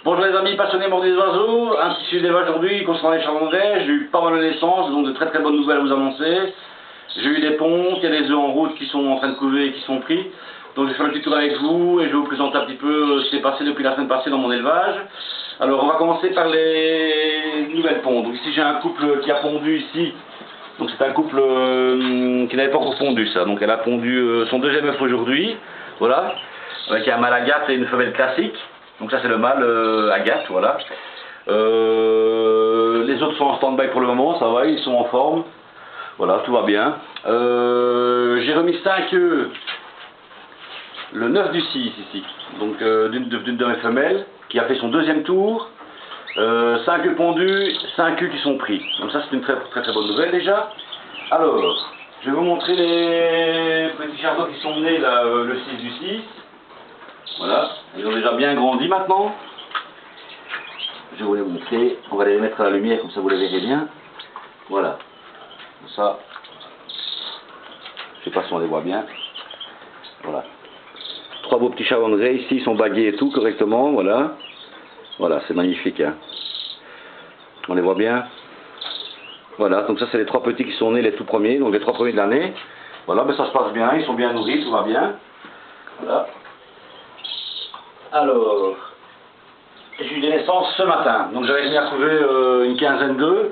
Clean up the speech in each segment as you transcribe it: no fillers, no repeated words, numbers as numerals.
Bonjour les amis passionnés morts des oiseaux, un petit suivi d'élevage aujourd'hui concernant les chalandrais. J'ai eu pas mal de naissances, donc de très très bonnes nouvelles à vous annoncer. J'ai eu des pontes, il y a des œufs en route qui sont en train de couver et qui sont pris. Donc je vais faire un petit tour avec vous et je vais vous présenter un petit peu ce qui s'est passé depuis la semaine passée dans mon élevage. Alors on va commencer par les nouvelles pontes. Donc ici j'ai un couple qui a pondu ici. Donc c'est un couple qui n'avait pas encore pondu ça. Donc elle a pondu son deuxième œuf aujourd'hui. Voilà. Avec un mâle agate et une femelle classique. Donc ça c'est le mâle agate, voilà. Les autres sont en stand-by pour le moment, ça va, ils sont en forme. Voilà, tout va bien. J'ai remis 5 œufs le 9 du 6 ici. Donc d'une de mes femelles qui a fait son deuxième tour. 5 œufs pondus, 5 œufs qui sont pris. Donc ça c'est une très très bonne nouvelle déjà. Alors, je vais vous montrer les petits chardons qui sont nés là, le 6 du 6. Voilà, ils ont déjà bien grandi maintenant. Je vais vous les montrer. On va les mettre à la lumière, comme ça vous les verrez bien. Voilà. Ça, je sais pas si on les voit bien. Voilà. 3 beaux petits chalandrais ici, ils sont bagués et tout correctement. Voilà. Voilà, c'est magnifique. Hein. On les voit bien. Voilà, donc ça c'est les 3 petits qui sont nés, les tout premiers, donc les 3 premiers de l'année. Voilà, ben ça se passe bien, ils sont bien nourris, tout va bien. Voilà. Alors, j'ai eu des naissances ce matin, donc j'avais mis à couver une quinzaine d'œufs.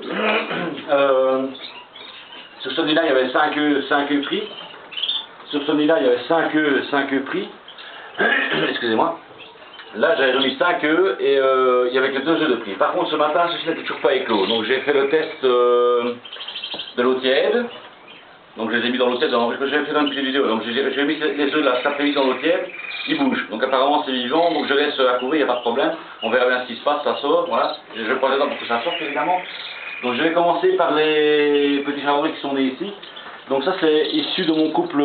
Sur ce nid-là, il y avait 5 œufs pris. Sur ce nid-là, il y avait 5 œufs pris. Excusez-moi. Là, j'avais remis 5 œufs et il y avait que 2 œufs de pris. Par contre, ce matin, ceci n'était toujours pas éclos. Donc j'ai fait le test de l'eau tiède. Donc je les ai mis dans l'eau tiède, j'avais fait dans une petite vidéo, donc j'ai mis les œufs là cet après-midi dans l'eau tiède, ils bougent, donc apparemment c'est vivant, donc je laisse à courir, il n'y a pas de problème, on verra bien ce qui se passe, ça sort, voilà, je prends les dents pour que ça sorte évidemment. Donc je vais commencer par les petits chalandrais qui sont nés ici, donc ça c'est issu de mon couple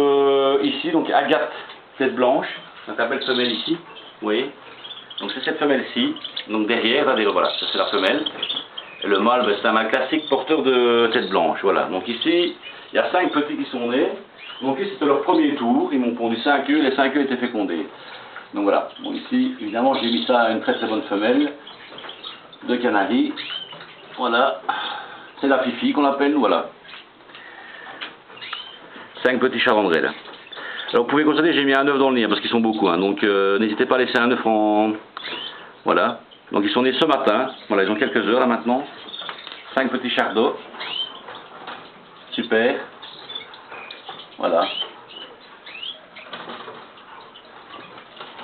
ici, donc agate tête blanche, donc la belle femelle ici, vous voyez, donc c'est cette femelle-ci, donc derrière, voilà, ça c'est la femelle. Et le mâle, ben, c'est un mâle classique porteur de tête blanche, voilà. Donc ici, il y a 5 petits qui sont nés. Donc ici, c'était leur premier tour. Ils m'ont pondu 5 œufs, les 5 œufs étaient fécondés. Donc voilà. Bon, ici, évidemment, j'ai mis ça à une très très bonne femelle de Canaries. Voilà. C'est la Fifi qu'on l'appelle, voilà. 5 petits chalandrais, là. Alors, vous pouvez constater, j'ai mis un œuf dans le nid, parce qu'ils sont beaucoup. Hein. Donc, n'hésitez pas à laisser un œuf en... Voilà. Donc ils sont nés ce matin, voilà, ils ont quelques heures là maintenant. 5 petits chardons. Super. Voilà.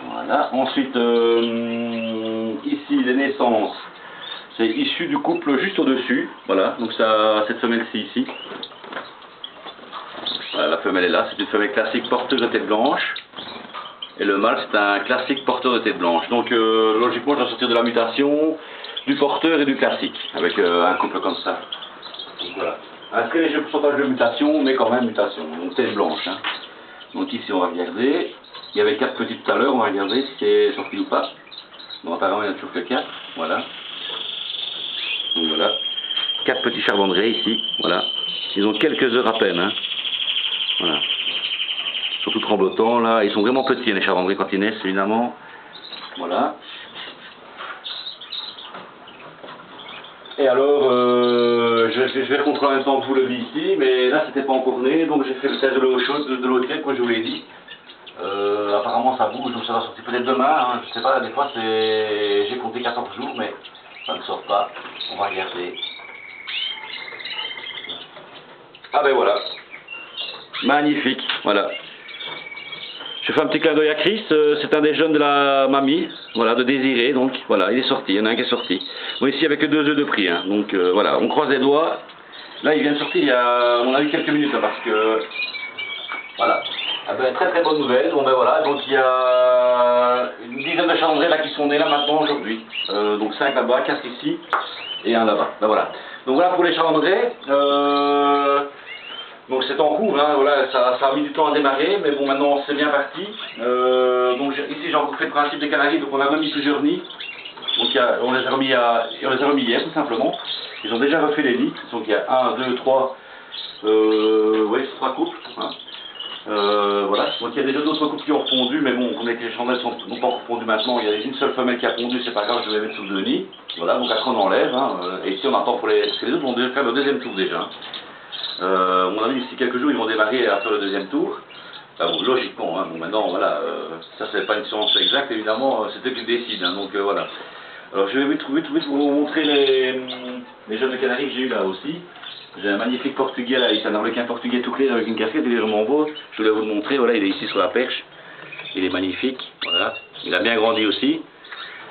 Voilà. Ensuite, ici les naissances, c'est issu du couple juste au-dessus. Voilà, donc ça, cette femelle-ci ici. Voilà, la femelle est là, c'est une femelle classique porteuse de tête blanche. Et le mâle, c'est un classique porteur de tête blanche. Donc, logiquement, je dois sortir de la mutation, du porteur et du classique, avec un couple comme ça. Donc, voilà. Un très léger pourcentage de mutation, mais quand même mutation. Donc, tête blanche. Hein. Donc, ici, on va regarder. Il y avait 4 petites tout à l'heure, on va regarder si c'est sorti ou pas. Donc, apparemment, il n'y en a toujours que 4. Voilà. Donc, voilà. 4 petits chardonneret ici. Voilà. Ils ont quelques heures à peine. Hein. Voilà. Surtout tremblotants là, ils sont vraiment petits les chalandrais quand ils naissent évidemment. Voilà. Et alors, je vais contrôler en même temps que vous le dites ici, mais là c'était pas encore né, donc j'ai fait le test de l'eau chaude, de l'eau tiède comme je vous l'ai dit. Apparemment ça bouge, donc ça va sortir peut-être demain, hein, je sais pas, des fois c'est... j'ai compté 14 jours, mais ça ne sort pas. On va regarder. Ah ben voilà. Magnifique, voilà. Je fais un petit clin d'œil à Chris, c'est un des jeunes de la mamie, voilà, de Désiré, donc voilà, il est sorti, il y en a un qui est sorti. Bon, ici avec 2 œufs de prix, hein, donc voilà, on croise les doigts. Là, il vient de sortir il y a, à mon avis, quelques minutes, là, parce que, voilà. Ah ben, très très bonne nouvelle, bon ben voilà, donc il y a une dizaine de chalandrais là qui sont nés là maintenant aujourd'hui. Donc 5 là-bas, 4 ici, et un là-bas, ben voilà. Donc voilà pour les chalandrais. Donc c'est en cours, hein, voilà, ça a mis du temps à démarrer, mais bon maintenant c'est bien parti. Donc ici j'ai encore fait le principe des Canaries, donc on a remis plusieurs nids. Donc on les a remis hier tout simplement. Ils ont déjà refait les nids, donc il y a 1, 2, 3, oui, 3 couples. Hein. Voilà, donc il y a déjà d'autres couples qui ont repondu, mais bon, comme les chandelles sont pas encore pondues maintenant, il y a une seule femelle qui a pondu, c'est pas grave, je vais les mettre sous le nid. Voilà, donc après on enlève, hein, et ici on attend pour les... Parce que les autres vont déjà faire le deuxième tour déjà. Hein. À mon avis, d'ici quelques jours, ils vont démarrer à faire le deuxième tour. Enfin, bon, logiquement, hein, bon, maintenant, voilà, ça c'est pas une science exacte, évidemment, c'est eux qui décident, hein, donc voilà. Alors je vais vite vous montrer les jeunes de Canaries que j'ai eu là aussi. J'ai un magnifique portugais là, c'est un arlequin portugais tout clair avec une casquette, il est vraiment beau. Je voulais vous le montrer, voilà, il est ici sur la perche. Il est magnifique, voilà. Il a bien grandi aussi.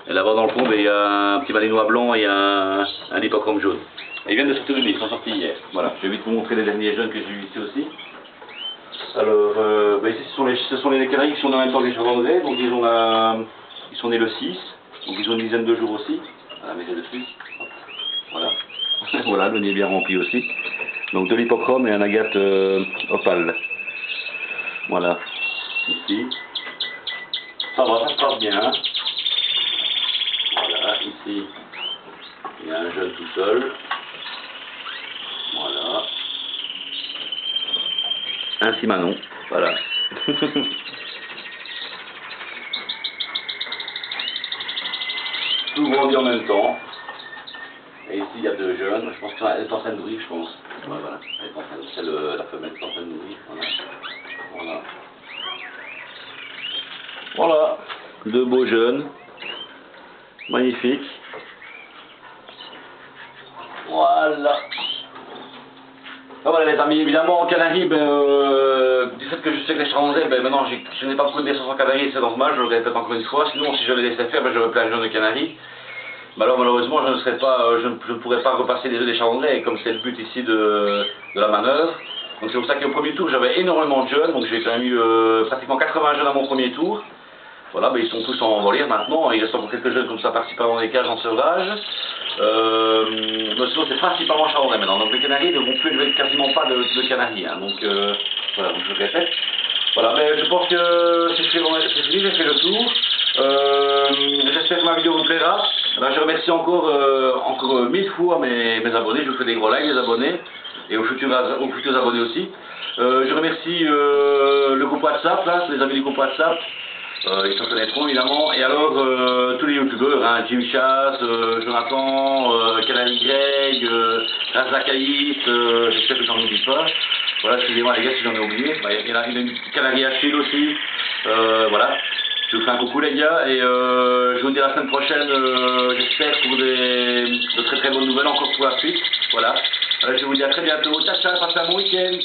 Et là-bas dans le fond, il y a un petit malinois blanc et un hippocrome jaune. Et ils viennent de sortir de nid, ils sont sortis hier. Voilà, je vais vite vous montrer les derniers jeunes que j'ai eu ici aussi. Alors, ici ce sont les Canaries qui sont en même temps que les Chardonnay, donc ils sont nés le 6, donc ils ont une dizaine de jours aussi. Voilà, mettez dessus. Voilà. Voilà, le nez est bien rempli aussi. Donc de l'hippocrome et un agate opale. Voilà, ici. Ça va, ça se passe bien. Voilà, ici, il y a un jeune tout seul. Voilà. Un Simanon, voilà. Tout grandit en même temps. Et ici, il y a deux jeunes. Je pense qu'elle est en train de nourrir, je pense. Ouais, voilà. Elle est en train de... C'est la femelle qui est en train de nourrir. Voilà. Voilà. Voilà. Deux beaux jeunes. Magnifiques. Voilà. Ah, voilà les amis, évidemment en Canaries, du fait que je sais que les Chardonnays, maintenant je n'ai pas beaucoup de naissances en Canaries, c'est normal, je le répète encore une fois, sinon si je les laissais faire, j'aurais plein de jeunes de Canaries. Alors malheureusement je ne serais pas, je ne pourrais pas repasser les œufs des Chardonnays, comme c'est le but ici de la manœuvre. Donc c'est pour ça qu'au premier tour j'avais énormément de jeunes, donc j'ai quand même eu pratiquement 80 jeunes à mon premier tour. Voilà, ils sont tous en volière maintenant, il reste encore quelques jeunes comme ça par-ci par dans les cages en sevrage. Mais sinon c'est principalement Chardonnay maintenant, donc les Canaries ne vont plus élever quasiment pas de Canaries, hein. Donc voilà, donc je le répète. Voilà, mais je pense que c'est fini, j'ai fait le tour. J'espère que ma vidéo vous plaira. Alors, je remercie encore 1000 fois mes abonnés, je vous fais des gros likes les abonnés, et aux futurs abonnés aussi. Je remercie le groupe WhatsApp, là, les amis du groupe WhatsApp. Ils s'en connaîtront évidemment. Et alors tous les youtubeurs, hein, Jimmy Chass, Jonathan, Canary Greg, Razakaïs, j'espère que j'en oublie pas. Voilà, excusez-moi les gars si j'en ai oublié. Il y en a une Canary Achille aussi. Voilà. Je vous fais un coucou les gars et je vous dis à la semaine prochaine, j'espère pour de très très bonnes nouvelles encore pour la suite. Voilà. Je vous dis à très bientôt. Ciao ciao, passez un bon week-end.